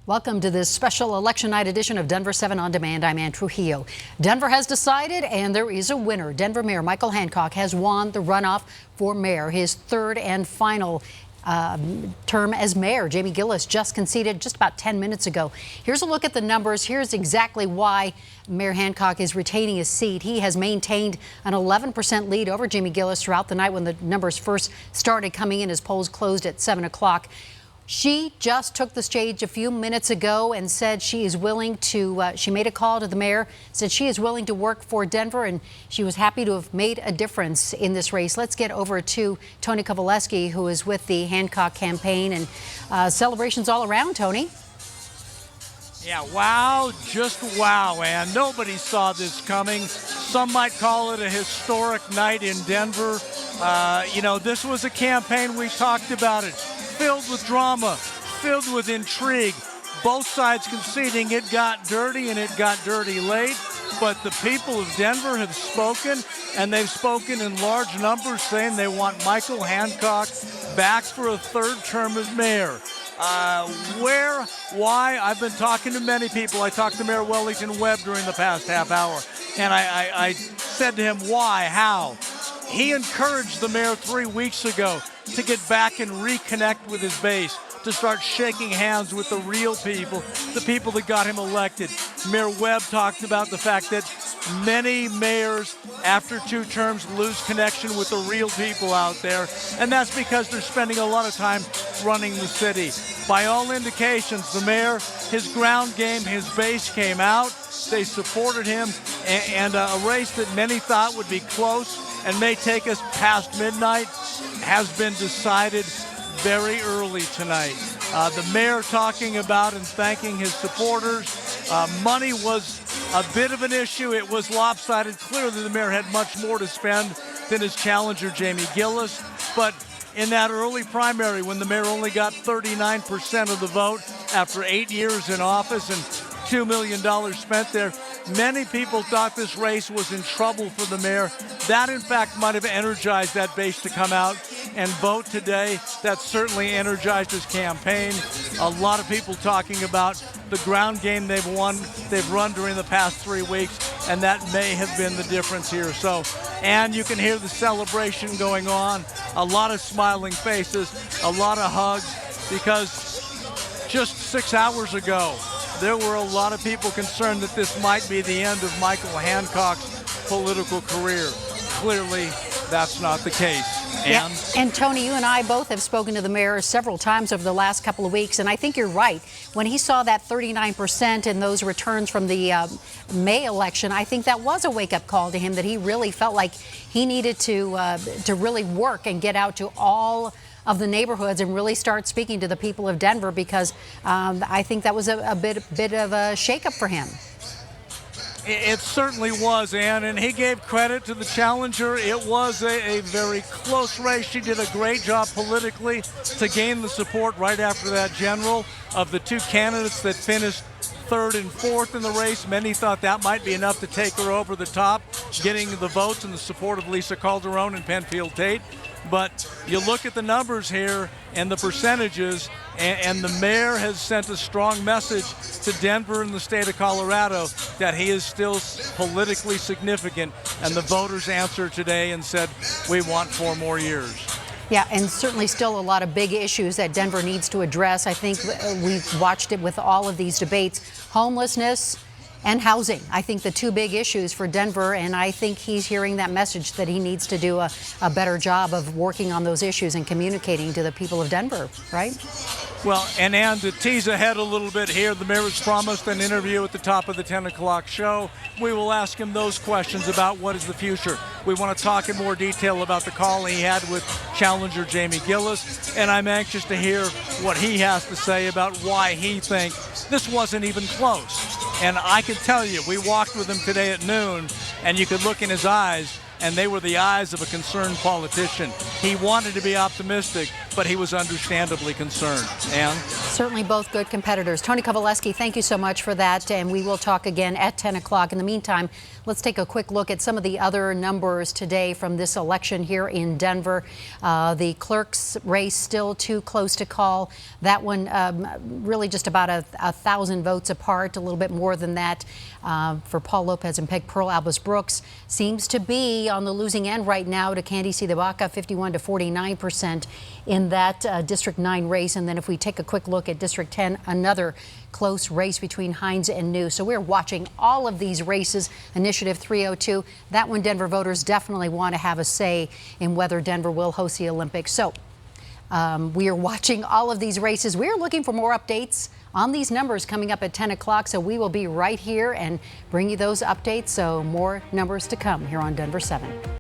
Welcome to this special election night edition of Denver 7 On Demand. I'm Ann Trujillo. Denver has decided, and there is a winner. Denver Mayor Michael Hancock has won the runoff for mayor, his third and final term as mayor. Jamie Giellis just conceded just about 10 minutes ago. Here's a look at the numbers. Here's exactly why Mayor Hancock is retaining his seat. He has maintained an 11% lead over Jamie Giellis throughout the night when the numbers first started coming in as polls closed at 7 o'clock. She just took the stage a few minutes ago and said she is willing to, she made a call to the mayor, said she is willing to work for Denver, and she was happy to have made a difference in this race. Let's get over to Tony Kowaleski, who is with the Hancock campaign, and celebrations all around, Tony. Yeah, wow, just wow, and nobody saw this coming. Some might call it a historic night in Denver. You know, this was a campaign, we talked about it, filled with drama, filled with intrigue. Both sides conceding it got dirty, and it got dirty late. But the people of Denver have spoken, and they've spoken in large numbers, saying they want Michael Hancock back for a third term as mayor. Where, why? I've been talking to many people. I talked to Mayor Wellington Webb during the past half hour, and I said to him, why, how? He encouraged the mayor 3 weeks ago to get back and reconnect with his base, to start shaking hands with the real people, the people that got him elected. Mayor Webb talked about the fact that many mayors after 2 terms lose connection with the real people out there, and that's because they're spending a lot of time running the city. By all indications, the mayor, his ground game, his base came out. They supported him, and a race that many thought would be close and may take us past midnight has been decided very early tonight. The mayor talking about and thanking his supporters. Money was a bit of an issue. It was lopsided. Clearly the mayor had much more to spend than his challenger, Jamie Giellis. But in that early primary, when the mayor only got 39% of the vote after 8 years in office and $2 million spent there, many people thought this race was in trouble for the mayor. That, in fact, might have energized that base to come out and vote today. That certainly energized his campaign. A lot of people talking about the ground game they've run during the past 3 weeks, and that may have been the difference here. So, and you can hear the celebration going on, a lot of smiling faces, a lot of hugs, because just 6 hours ago, there were a lot of people concerned that this might be the end of Michael Hancock's political career. Clearly, that's not the case. Yeah. And Tony, you and I both have spoken to the mayor several times over the last couple of weeks, and I think you're right. When he saw that 39% in those returns from the May election, I think that was a wake-up call to him, that he really felt like he needed to really work and get out to all of the neighborhoods and really start speaking to the people of Denver, because I think that was a bit of a shakeup for him. It certainly was, Ann, and he gave credit to the challenger. It was a very close race. She did a great job politically to gain the support right after that general. Of the 2 candidates that finished 3rd and 4th in the race, many thought that might be enough to take her over the top, getting the votes and the support of Lisa Calderon and Penfield Tate. But you look at the numbers here and the percentages, and the mayor has sent a strong message to Denver and the state of Colorado that he is still politically significant, and the voters answered today and said, we want 4 more years. Yeah, and certainly still a lot of big issues that Denver needs to address. I think we've watched it with all of these debates: homelessness and housing. I think the 2 big issues for Denver, and I think he's hearing that message that he needs to do a better job of working on those issues and communicating to the people of Denver, right? Well, and to tease ahead a little bit here, the mayor has promised an interview at the top of the 10 o'clock show. We will ask him those questions about what is the future. We want to talk in more detail about the call he had with challenger Jamie Giellis, and I'm anxious to hear what he has to say about why he thinks this wasn't even close. And I can tell you, we walked with him today at noon, and you could look in his eyes, and they were the eyes of a concerned politician. He wanted to be optimistic, but he was understandably concerned. And certainly both good competitors. Tony Kovaleski, thank you so much for that, and we will talk again at 10 o'clock. In the meantime, let's take a quick look at some of the other numbers today from this election here in Denver. The clerk's race still too close to call. That one really just about 1,000 votes apart, a little bit more than that for Paul Lopez and Peg Pearl. Albus Brooks seems to be on the losing end right now to Candy Sidebaca, 51 to 49% in that District 9 race. And then if we take a quick look at District 10, another close race between Hines and New. So we're watching all of these races. Initiative 302, that one Denver voters definitely want to have a say in whether Denver will host the Olympics. So we are watching all of these races. We're looking for more updates on these numbers coming up at 10 o'clock. So we will be right here and bring you those updates. So more numbers to come here on Denver 7.